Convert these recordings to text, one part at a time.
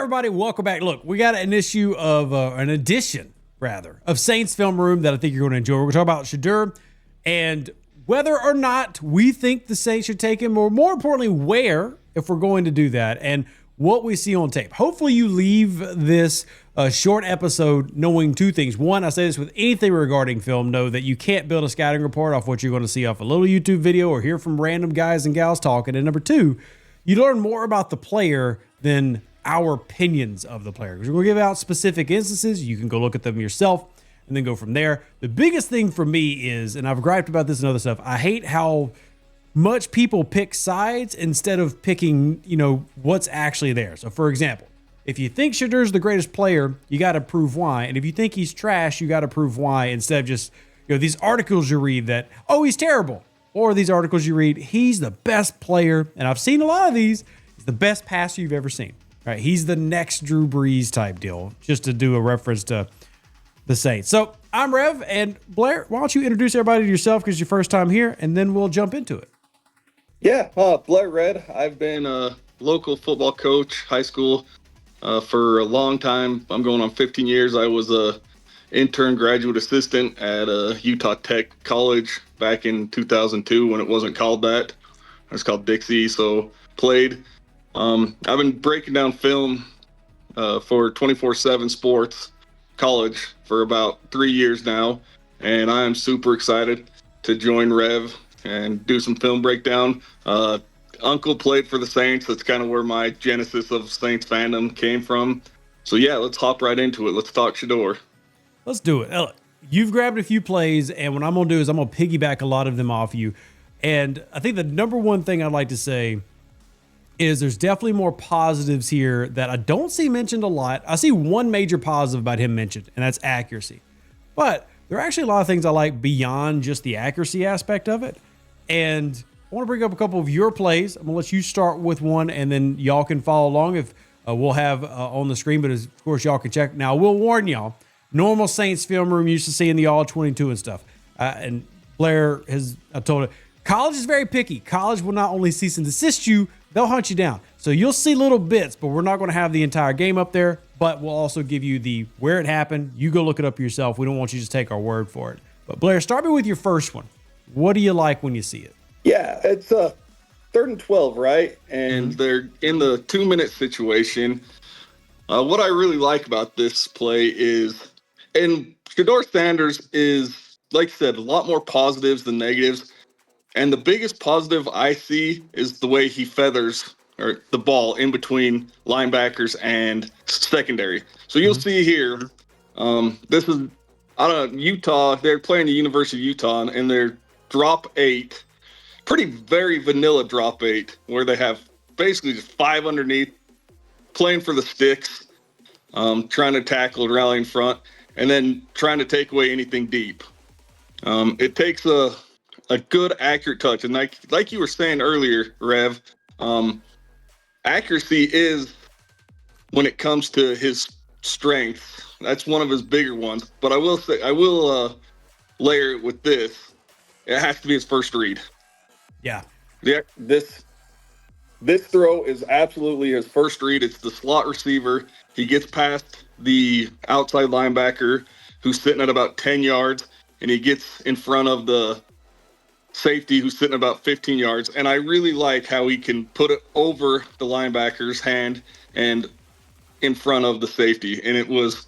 everybody? Welcome back. Look, we got an edition, of Saints Film Room that I think you're going to enjoy. We're going to talk about Shedeur and whether or not we think the Saints should take him, or more importantly, where, if we're going to do that, and what we see on tape. Hopefully you leave this short episode knowing two things. One, I say this with anything regarding film, know that you can't build a scouting report off what you're going to see off a little YouTube video or hear from random guys and gals talking. And number two, you learn more about the player than our opinions of the player. Because we're going to give out specific instances. You can go look at them yourself and then go from there. The biggest thing for me is, and I've griped about this and other stuff, I hate how much people pick sides instead of picking, what's actually there. So for example, if you think Shedeur's the greatest player, you got to prove why. And if you think he's trash, you got to prove why, instead of just, these articles you read that, oh, he's terrible. Or these articles you read, he's the best player. And I've seen a lot of these. He's the best passer you've ever seen. Right? He's the next Drew Brees type deal, just to do a reference to the Saints. So I'm Rev, and Blair, why don't you introduce everybody to yourself because it's your first time here, and then we'll jump into it. Yeah, Blair Red. I've been a local football coach, high school, for a long time. I'm going on 15 years. I was a intern graduate assistant at Utah Tech College back in 2002 when it wasn't called that. It was called Dixie, so played. I've been breaking down film for 24/7 Sports College for about 3 years now, and I am super excited to join Rev and do some film breakdown. Uncle played for the Saints. That's kind of where my genesis of Saints fandom came from. So yeah, let's hop right into it. Let's talk Shedeur. Let's do it. Look, you've grabbed a few plays, and what I'm going to do is I'm going to piggyback a lot of them off you. And I think the number one thing I'd like to say is there's definitely more positives here that I don't see mentioned a lot. I see one major positive about him mentioned, and that's accuracy. But there are actually a lot of things I like beyond just the accuracy aspect of it. And I want to bring up a couple of your plays. I'm going to let you start with one, and then y'all can follow along if we'll have on the screen. But of course, y'all can check. Now, we'll warn y'all, normal Saints film room used to see in the all-22 and stuff. And Blair I told her, college is very picky. College will not only cease and desist you, they'll hunt you down. So you'll see little bits, but we're not going to have the entire game up there. But we'll also give you the where it happened. You go look it up yourself. We don't want you to just take our word for it. But Blair, start me with your first one. What do you like when you see it? Yeah, it's 3rd and 12, right? And they're in the 2-minute situation. What I really like about this play is, and Shedeur Sanders is, like I said, a lot more positives than negatives. And the biggest positive I see is the way he feathers the ball in between linebackers and secondary. So you'll see here, this is, Utah. They're playing the University of Utah, and they're drop 8, very vanilla drop 8, where they have basically just 5 underneath, playing for the sticks, trying to tackle and rally in front, and then trying to take away anything deep. It takes a good, accurate touch. And like you were saying earlier, Rev, accuracy is, when it comes to his strength, that's one of his bigger ones. But I will layer it with this. It has to be his first read. Yeah. This throw is absolutely his first read. It's the slot receiver. He gets past the outside linebacker who's sitting at about 10 yards, and he gets in front of the safety who's sitting about 15 yards. And I really like how he can put it over the linebacker's hand and in front of the safety. And it was,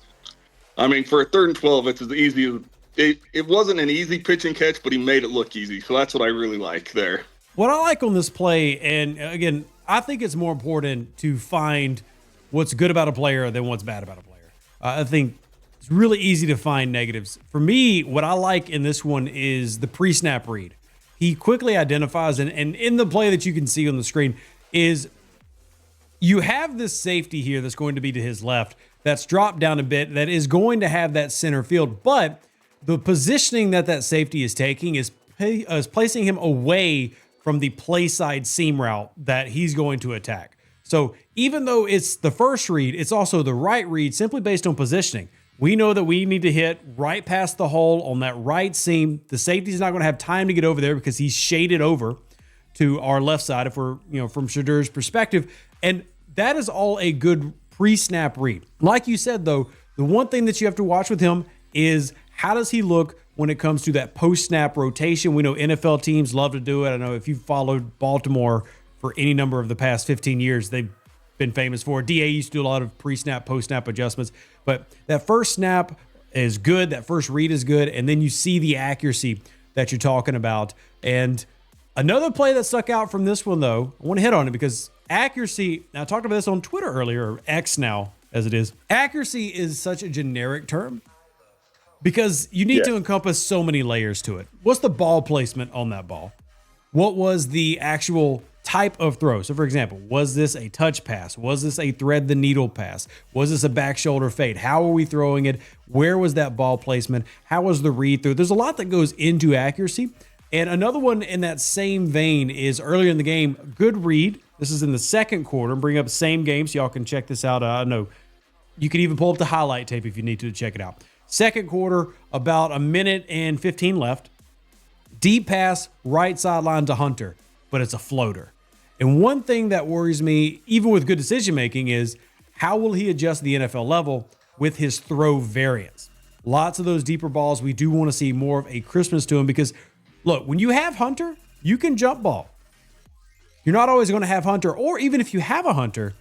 for a 3rd and 12, it's as easy as it wasn't an easy pitch and catch, but he made it look easy. So that's what I really like there. What I like on this play, and again, I think it's more important to find what's good about a player than what's bad about a player. I think it's really easy to find negatives. For me, what I like in this one is the pre-snap read. He quickly identifies, and in the play that you can see on the screen is you have this safety here that's going to be to his left that's dropped down a bit, that is going to have that center field, but the positioning that safety is taking is placing him away from the play side seam route that he's going to attack. So even though it's the first read, it's also the right read simply based on positioning. We know that we need to hit right past the hole on that right seam. The safety's not going to have time to get over there because he's shaded over to our left side if we're, from Shedeur's perspective. And that is all a good pre-snap read. Like you said, though, the one thing that you have to watch with him is how does he look when it comes to that post-snap rotation. We know NFL teams love to do it. I know if you've followed Baltimore for any number of the past 15 years, they've been famous for it. DA used to do a lot of pre-snap, post-snap adjustments. But that first snap is good. That first read is good. And then you see the accuracy that you're talking about. And another play that stuck out from this one, though, I want to hit on it because accuracy, now I talked about this on Twitter earlier, or X now as it is. Accuracy is such a generic term because you need to encompass so many layers to it. What's the ball placement on that ball? What was the actual type of throw? So, for example, was this a touch pass? Was this a thread the needle pass? Was this a back shoulder fade? How are we throwing it? Where was that ball placement? How was the read through? There's a lot that goes into accuracy. And another one in that same vein is earlier in the game, good read. This is in the second quarter. Bring up the same game so y'all can check this out. I know you can even pull up the highlight tape if you need to check it out. Second quarter, about a minute and 15 left. Deep pass, right sideline to Hunter, but it's a floater. And one thing that worries me, even with good decision making, is how will he adjust the NFL level with his throw variance? Lots of those deeper balls, we do want to see more of a crispness to him because, look, when you have Hunter, you can jump ball. You're not always going to have Hunter, or even if you have a Hunter,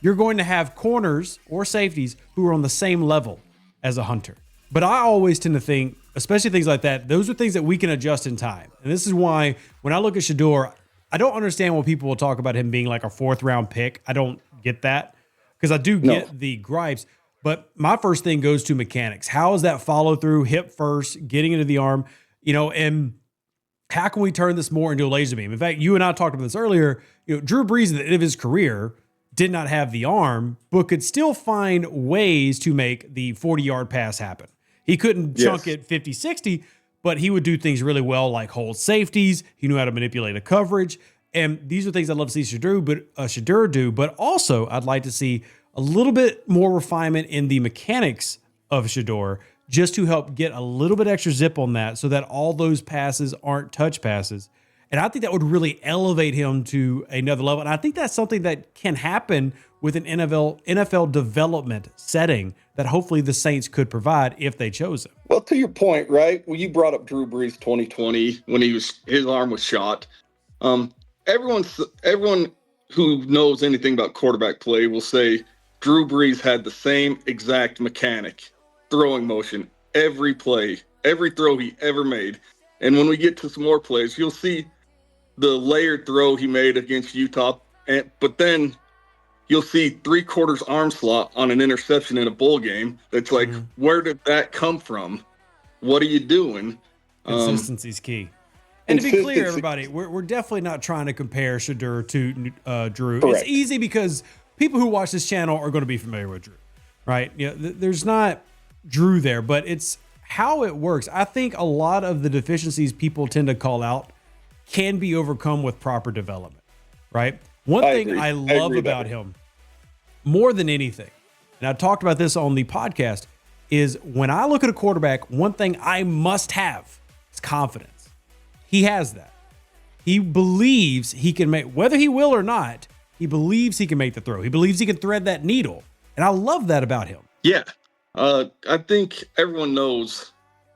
you're going to have corners or safeties who are on the same level as a Hunter. But I always tend to think, especially things like that, those are things that we can adjust in time. And this is why when I look at Shedeur, I don't understand when people will talk about him being like a 4th round pick. I don't get that because I do get the gripes. But my first thing goes to mechanics. How is that follow through, hip first, getting into the arm, and how can we turn this more into a laser beam? In fact, you and I talked about this earlier. Drew Brees at the end of his career did not have the arm, but could still find ways to make the 40-yard pass happen. He couldn't chunk it 50, 60, but he would do things really well, like hold safeties. He knew how to manipulate a coverage. And these are things I'd love to see Shedeur do. But also, I'd like to see a little bit more refinement in the mechanics of Shedeur just to help get a little bit extra zip on that so that all those passes aren't touch passes. And I think that would really elevate him to another level. And I think that's something that can happen with an NFL development setting that hopefully the Saints could provide if they chose him. Well, to your point, right? Well, you brought up Drew Brees 2020 when his arm was shot. Everyone who knows anything about quarterback play will say Drew Brees had the same exact mechanic, throwing motion, every play, every throw he ever made. And when we get to some more plays, you'll see the layered throw he made against Utah, but then you'll see 3/4 arm slot on an interception in a bowl game. That's like, where did that come from? What are you doing? Consistency is key. And to be clear, everybody, we're definitely not trying to compare Shedeur to Drew. Correct. It's easy because people who watch this channel are going to be familiar with Drew, right? There's not Drew there, but it's how it works. I think a lot of the deficiencies people tend to call out can be overcome with proper development, right? One thing I love about him more than anything, and I talked about this on the podcast, is when I look at a quarterback, one thing I must have is confidence. He has that. He believes he can make, whether he will or not, he believes he can make the throw. He believes he can thread that needle. And I love that about him. Yeah. I think everyone knows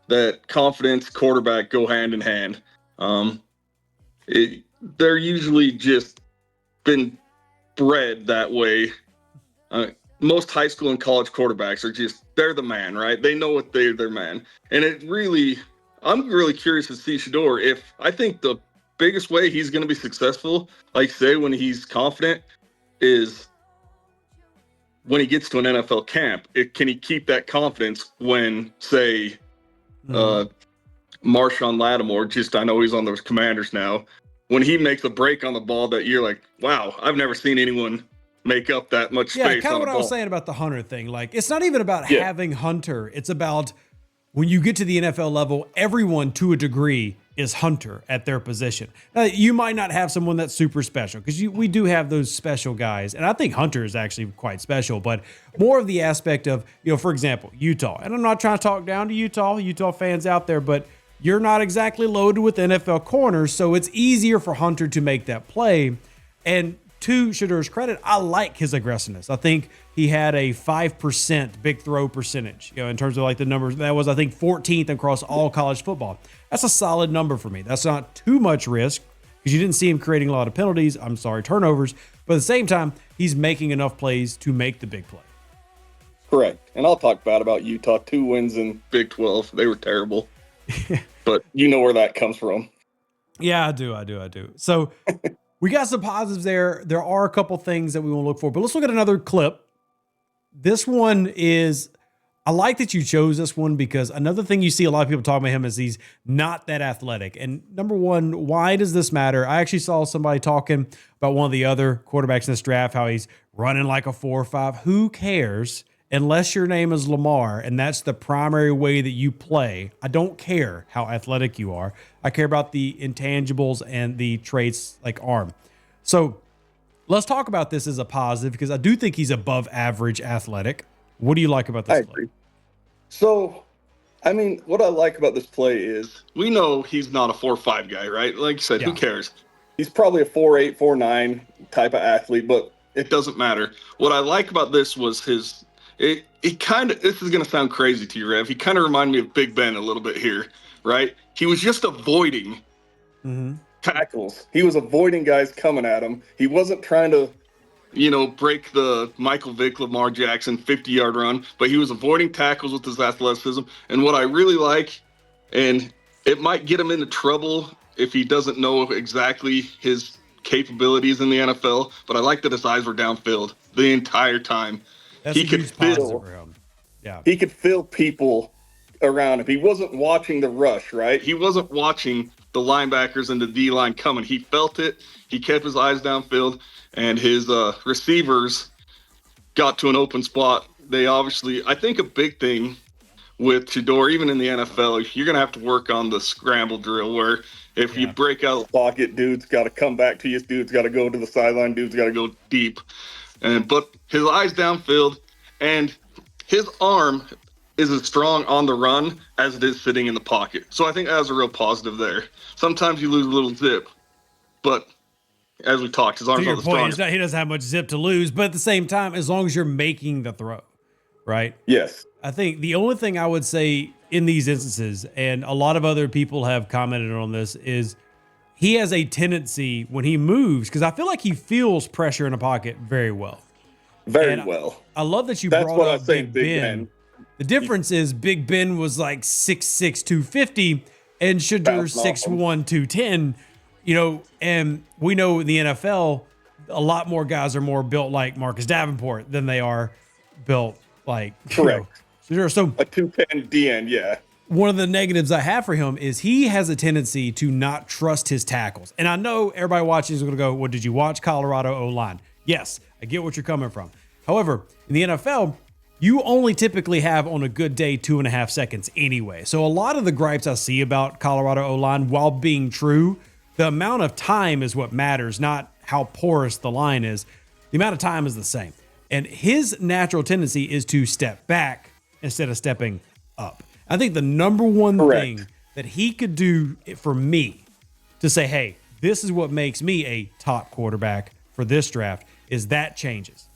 that confidence, quarterback go hand in hand. They're usually just been bred that way. Most high school and college quarterbacks are they're the man, right? They know what they're man. And I'm really curious to see Shedeur. I think the biggest way he's going to be successful, like say when he's confident, is when he gets to an NFL camp. Can he keep that confidence when, say, Marshawn Lattimore, I know he's on those Commanders now, when he makes a break on the ball that you're like, wow, I've never seen anyone make up that much space. Yeah, kind of what I was saying about the Hunter thing. Like, it's not even about having Hunter. It's about when you get to the NFL level, everyone to a degree is Hunter at their position. Now, you might not have someone that's super special because we do have those special guys. And I think Hunter is actually quite special, but more of the aspect of, for example, Utah. And I'm not trying to talk down to Utah fans out there, but you're not exactly loaded with NFL corners. So it's easier for Hunter to make that play. And to Shedeur's credit, I like his aggressiveness. I think he had a 5% big throw percentage, in terms of like the numbers. That was, I think, 14th across all college football. That's a solid number for me. That's not too much risk because you didn't see him creating a lot of penalties. Turnovers. But at the same time, he's making enough plays to make the big play. Correct. And I'll talk bad about Utah. 2 wins in Big 12. They were terrible. But you know where that comes from. Yeah, I do. So we got some positives there. There are a couple things that we want to look for, but let's look at another clip. This one is, I like that you chose this one because another thing you see a lot of people talking about him is he's not that athletic. And number one, why does this matter? I actually saw somebody talking about one of the other quarterbacks in this draft, how he's running like a 4.5. Who cares? Unless your name is Lamar and that's the primary way that you play. I don't care how athletic you are. I care about the intangibles and the traits like arm. So let's talk about this as a positive because I do think he's above average athletic. What do you like about this play? So, I mean, what I like about this play is we know he's not a 4.5 guy, right? Like you said, Who cares? He's probably a 4.8, 4.9 type of athlete, but it doesn't matter. What I like about this was it kind of, this is going to sound crazy to you, Rev. He kind of reminded me of Big Ben a little bit here, right? He was just avoiding tackles. He was avoiding guys coming at him. He wasn't trying to, break the Michael Vick, Lamar Jackson 50-yard run, but he was avoiding tackles with his athleticism. And what I really like, and it might get him into trouble if he doesn't know exactly his capabilities in the NFL, but I like that his eyes were downfield the entire time. That's he could feel for him. Yeah. He could feel people around him. He wasn't watching the rush, right? He wasn't watching the linebackers and the D-line coming. He felt it. He kept his eyes downfield, and his receivers got to an open spot. They obviously, I think a big thing with Shedeur, even in the NFL, you're going to have to work on the scramble drill where if you break out of the pocket, dude's got to come back to you. Dude's got to go to the sideline. Dude's got to go deep. But his eyes downfield and his arm is as strong on the run as it is sitting in the pocket. So I think that was a real positive there. Sometimes you lose a little zip, but as we talked, his arm's not the strongest. He doesn't have much zip to lose, but at the same time, as long as you're making the throw, right? Yes. I think the only thing I would say in these instances, and a lot of other people have commented on this, is he has a tendency when he moves, because I feel like he feels pressure in a pocket very well. Very well. I love that you brought up Big Ben. The difference is Big Ben was like 6'6", 250, and Shedeur 6'1", 210. And we know in the NFL, a lot more guys are more built like Marcus Davenport than they are built like Correct. Shedeur. So a 210 DN, yeah. One of the negatives I have for him is he has a tendency to not trust his tackles. And I know everybody watching is going to go, well, did you watch Colorado O-line? Yes, I get what you're coming from. However, in the NFL, you only typically have on a good day 2.5 seconds anyway. So a lot of the gripes I see about Colorado O-line, while being true, the amount of time is what matters, not how porous the line is. The amount of time is the same. And his natural tendency is to step back instead of stepping up. I think the number one thing that he could do for me to say, hey, this is what makes me a top quarterback for this draft is that changes.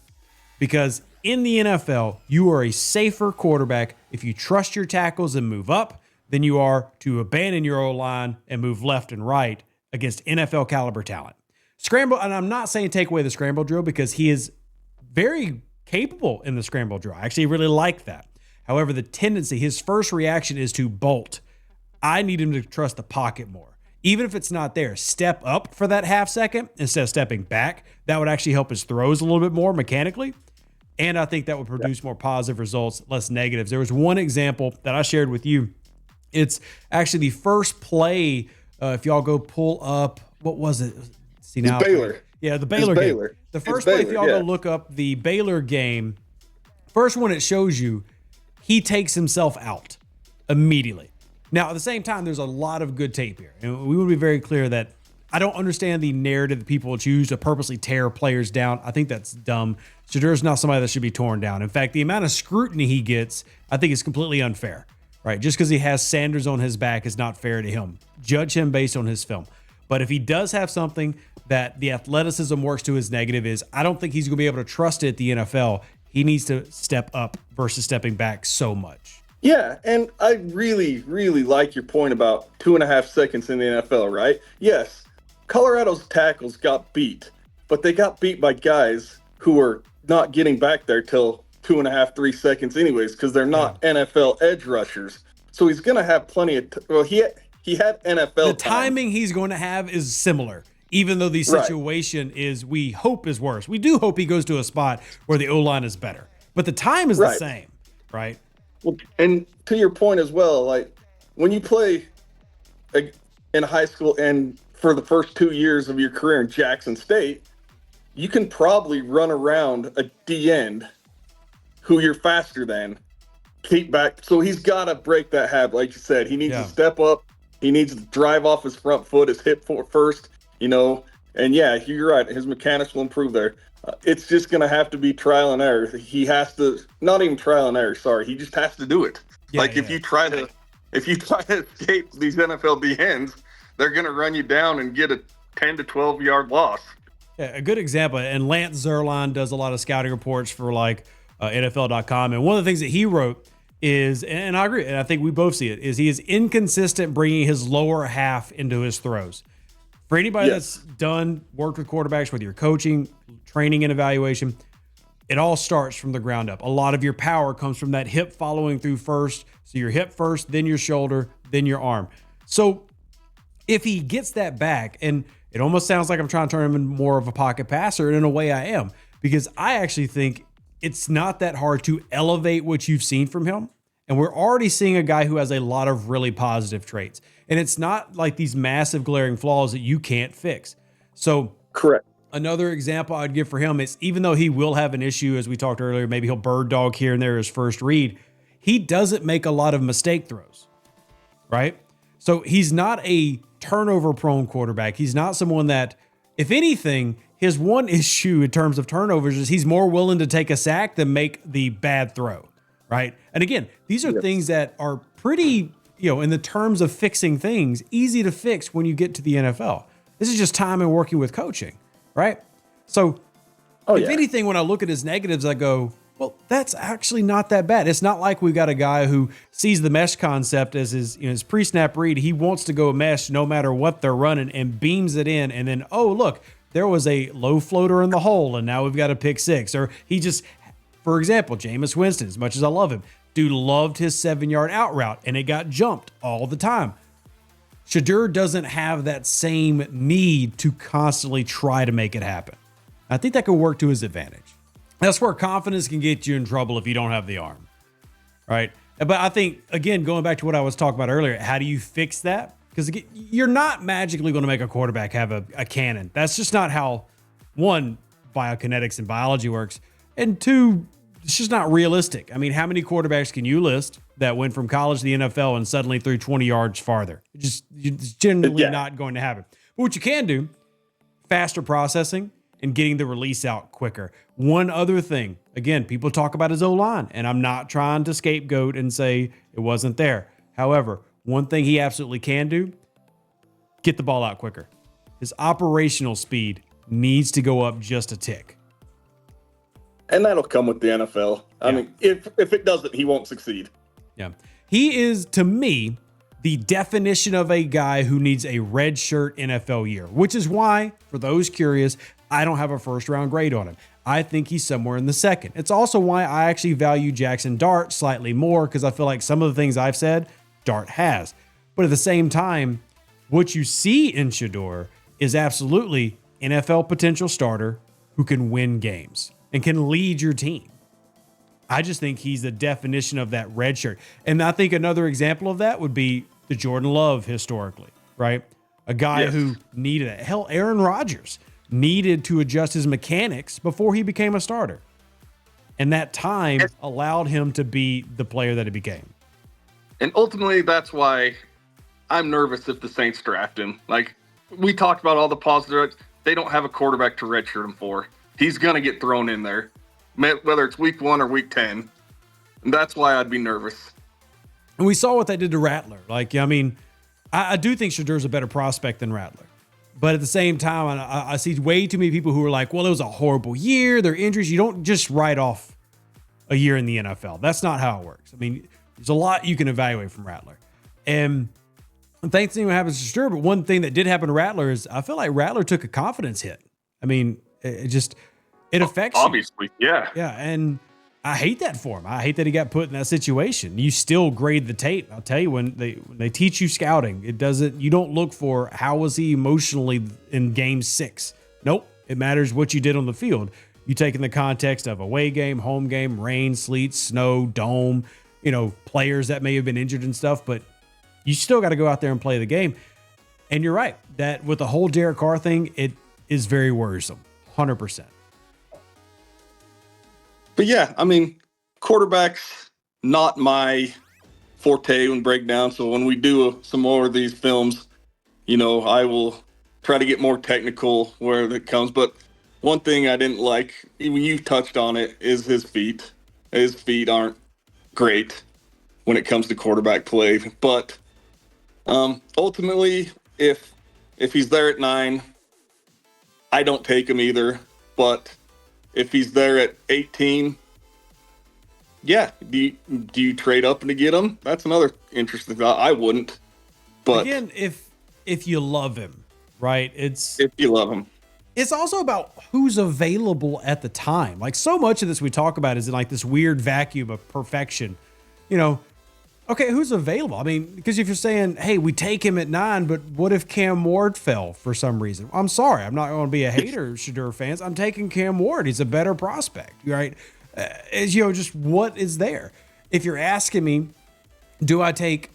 Because in the NFL, you are a safer quarterback if you trust your tackles and move up than you are to abandon your O-line and move left and right against NFL caliber talent. Scramble, and I'm not saying take away the scramble drill because he is very capable in the scramble drill. I actually really like that. However, the tendency, his first reaction is to bolt. I need him to trust the pocket more. Even if it's not there, step up for that half second instead of stepping back. That would actually help his throws a little bit more mechanically. And I think that would produce more positive results, less negatives. There was one example that I shared with you. It's actually the first play. If y'all go pull up, what was it? See now, Baylor. Yeah, the Baylor game. The first play, if y'all go look up the Baylor game, first one it shows you, he takes himself out immediately. Now, at the same time, there's a lot of good tape here. And we want to be very clear that I don't understand the narrative that people choose to purposely tear players down. I think that's dumb. Shedeur's not somebody that should be torn down. In fact, the amount of scrutiny he gets, I think is completely unfair, right? Just because he has Sanders on his back is not fair to him. Judge him based on his film. But if he does have something that the athleticism works to his negative is, I don't think he's going to be able to trust it at the NFL. He needs to step up versus stepping back so much. Yeah, and I really, really like your point about 2.5 seconds in the NFL, right? Yes, Colorado's tackles got beat, but they got beat by guys who are not getting back there till 2.5, 3 seconds anyways, because they're not NFL edge rushers. So he's going to have plenty of he had NFL The timing he's going to have is similar, even though the situation is, we hope, is worse. We do hope he goes to a spot where the O-line is better, but the time is the same, right? Well, and to your point as well, like when you play in high school and for the first 2 years of your career in Jackson State, you can probably run around a D-end who you're faster than, keep back. So he's got to break that habit. Like you said, he needs to step up. He needs to drive off his front foot, his hip foot first, and yeah, you're right. His mechanics will improve there. It's just going to have to be trial and error. He has to, not even trial and error. Sorry. He just has to do it. If you try to escape these NFL D-ends, they're going to run you down and get a 10 to 12 yard loss. Yeah, a good example. And Lance Zierlein does a lot of scouting reports for NFL.com. And one of the things that he wrote is, and I agree, and I think we both see it, is he is inconsistent bringing his lower half into his throws. For anybody that's worked with quarterbacks, whether you're coaching, training, and evaluation, it all starts from the ground up. A lot of your power comes from that hip following through first. So your hip first, then your shoulder, then your arm. So if he gets that back, and it almost sounds like I'm trying to turn him into more of a pocket passer, and in a way I am, because I actually think it's not that hard to elevate what you've seen from him. And we're already seeing a guy who has a lot of really positive traits. And it's not like these massive glaring flaws that you can't fix. So correct. Another example I'd give for him is, even though he will have an issue, as we talked earlier, maybe he'll bird dog here and there his first read, he doesn't make a lot of mistake throws, right? So he's not a turnover prone quarterback. He's not someone that, if anything, his one issue in terms of turnovers is he's more willing to take a sack than make the bad throw, right? And again, these are things that are pretty, in the terms of fixing things, easy to fix when you get to the NFL. This is just time and working with coaching, right? So if anything, when I look at his negatives, I go, well, that's actually not that bad. It's not like we've got a guy who sees the mesh concept as his pre-snap read. He wants to go mesh no matter what they're running and beams it in. And then, oh, look, there was a low floater in the hole, and now we've got a pick six. Or he just, for example, Jameis Winston, as much as I love him, dude loved his 7-yard out route, and it got jumped all the time. Shedeur doesn't have that same need to constantly try to make it happen. I think that could work to his advantage. That's where confidence can get you in trouble if you don't have the arm, right? But I think, again, going back to what I was talking about earlier, how do you fix that? Because you're not magically going to make a quarterback have a cannon. That's just not how, one, biokinetics and biology works, and two, it's just not realistic. I mean, how many quarterbacks can you list that went from college to the NFL and suddenly threw 20 yards farther? It's generally not going to happen. But what you can do, faster processing and getting the release out quicker. One other thing, again, people talk about his O-line, and I'm not trying to scapegoat and say it wasn't there. However, one thing he absolutely can do, get the ball out quicker. His operational speed needs to go up just a tick. And that'll come with the NFL. I mean, if it doesn't, he won't succeed. Yeah. He is, to me, the definition of a guy who needs a redshirt NFL year, which is why, for those curious, I don't have a first-round grade on him. I think he's somewhere in the second. It's also why I actually value Jackson Dart slightly more, because I feel like some of the things I've said, Dart has. But at the same time, what you see in Shedeur is absolutely NFL potential starter who can win games and can lead your team. I just think he's the definition of that red shirt. And I think another example of that would be the Jordan Love historically, right? A guy who needed it. Hell, Aaron Rodgers needed to adjust his mechanics before he became a starter. And that time allowed him to be the player that he became. And ultimately, that's why I'm nervous if the Saints draft him. Like, we talked about all the positives. They don't have a quarterback to redshirt him for. He's going to get thrown in there, whether it's week 1 or week 10. And that's why I'd be nervous. And we saw what they did to Rattler. Like, I mean, I do think Shedeur's a better prospect than Rattler. But at the same time, I see way too many people who are like, well, it was a horrible year. Their injuries. You don't just write off a year in the NFL. That's not how it works. I mean, there's a lot you can evaluate from Rattler. And thanks to what happens to Shedeur, but one thing that did happen to Rattler is I feel like Rattler took a confidence hit. I mean, it affects obviously, you. Yeah. Yeah, and I hate that for him. I hate that he got put in that situation. You still grade the tape. I'll tell you, when they teach you scouting, you don't look for how was he emotionally in game 6. Nope. It matters what you did on the field. You take in the context of away game, home game, rain, sleet, snow, dome, players that may have been injured and stuff, but you still got to go out there and play the game. And you're right that with the whole Derek Carr thing, it is very worrisome. 100%. But yeah, I mean, quarterback's not my forte and breakdown. So when we do some more of these films, I will try to get more technical where it comes. But one thing I didn't like, you touched on it, is his feet. His feet aren't great when it comes to quarterback play. But ultimately, if he's there at 9, I don't take him either. But if he's there at 18, yeah, do you trade up to get him? That's another interesting thought. I wouldn't. But again, if you love him, right? If you love him. It's also about who's available at the time. Like, so much of this we talk about is in like this weird vacuum of perfection. Okay, who's available? I mean, because if you're saying, hey, we take him at 9, but what if Cam Ward fell for some reason? I'm sorry. I'm not going to be a hater, Shedeur fans. I'm taking Cam Ward. He's a better prospect, right? Just what is there? If you're asking me, do I take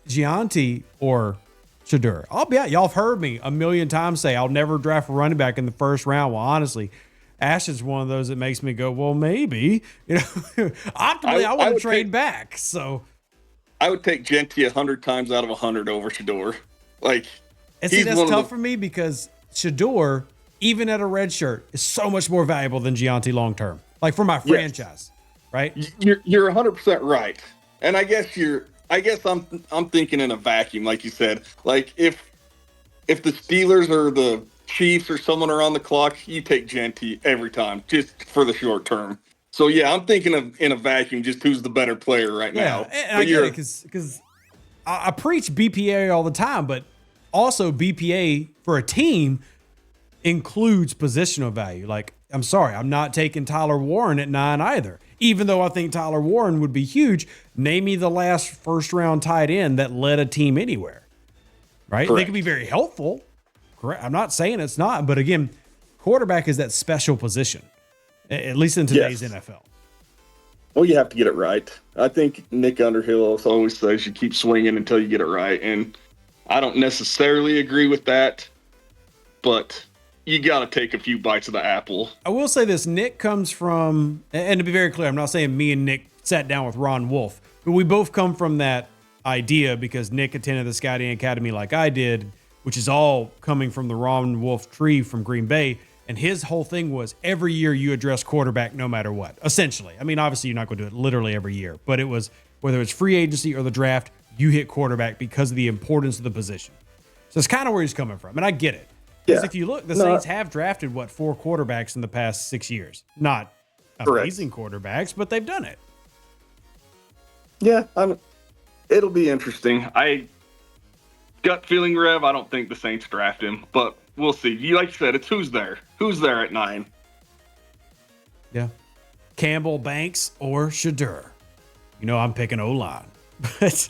Gianti or Shedeur? I'll be out. Y'all have heard me a million times say I'll never draft a running back in the first round. Well, honestly, Ashton's one of those that makes me go, well, maybe. Optimally, I want to trade back. So I would take Genty 100 times out of 100 over Shedeur. And see, that's tough for me because Shedeur, even at a red shirt, is so much more valuable than Gianti long term. Like for my franchise, right? You're 100% right, and I guess I'm thinking in a vacuum, like you said. Like if the Steelers or the Chiefs or someone are on the clock, you take Genty every time, just for the short term. So yeah, I'm thinking of in a vacuum, just who's the better player right now. And I get it because I preach BPA all the time, but also BPA for a team includes positional value. Like, I'm sorry, I'm not taking Tyler Warren at 9 either. Even though I think Tyler Warren would be huge, name me the last first-round tight end that led a team anywhere, right? Correct. They can be very helpful. Correct. I'm not saying it's not, but again, quarterback is that special position, at least in today's NFL. Well, you have to get it right. I think Nick Underhill always says you keep swinging until you get it right, and I don't necessarily agree with that, but you got to take a few bites of the apple. I will say this. Nick comes from, and to be very clear, I'm not saying me and Nick sat down with Ron Wolf, but we both come from that idea because Nick attended the Scouting Academy like I did, which is all coming from the Ron Wolf tree from Green Bay. And his whole thing was every year you address quarterback no matter what, essentially. I mean, obviously you're not going to do it literally every year, but it was whether it's free agency or the draft, you hit quarterback because of the importance of the position. So it's kind of where he's coming from. And I get it. Because if you look, the Saints have drafted, 4 quarterbacks in the past 6 years. Not amazing quarterbacks, but they've done it. Yeah, it'll be interesting. Gut feeling, Rev, I don't think the Saints draft him, but we'll see. Like you said, it's who's there. Who's there at 9? Yeah. Campbell, Banks, or Shedeur. I'm picking O-line. But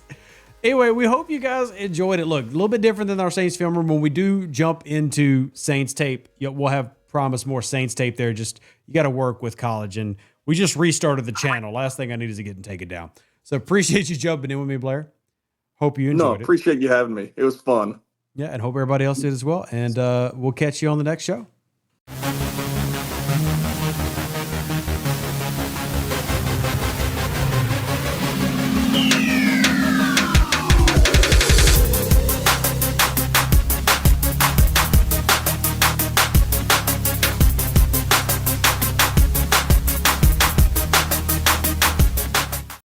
anyway, we hope you guys enjoyed it. Look, a little bit different than our Saints film room. When we do jump into Saints tape, we'll have promised more Saints tape there. Just, you got to work with college. And we just restarted the channel. Last thing I need is to get and take it down. So appreciate you jumping in with me, Blair. Hope you enjoyed it. Appreciate you having me. It was fun. Yeah, and hope everybody else did as well. And we'll catch you on the next show.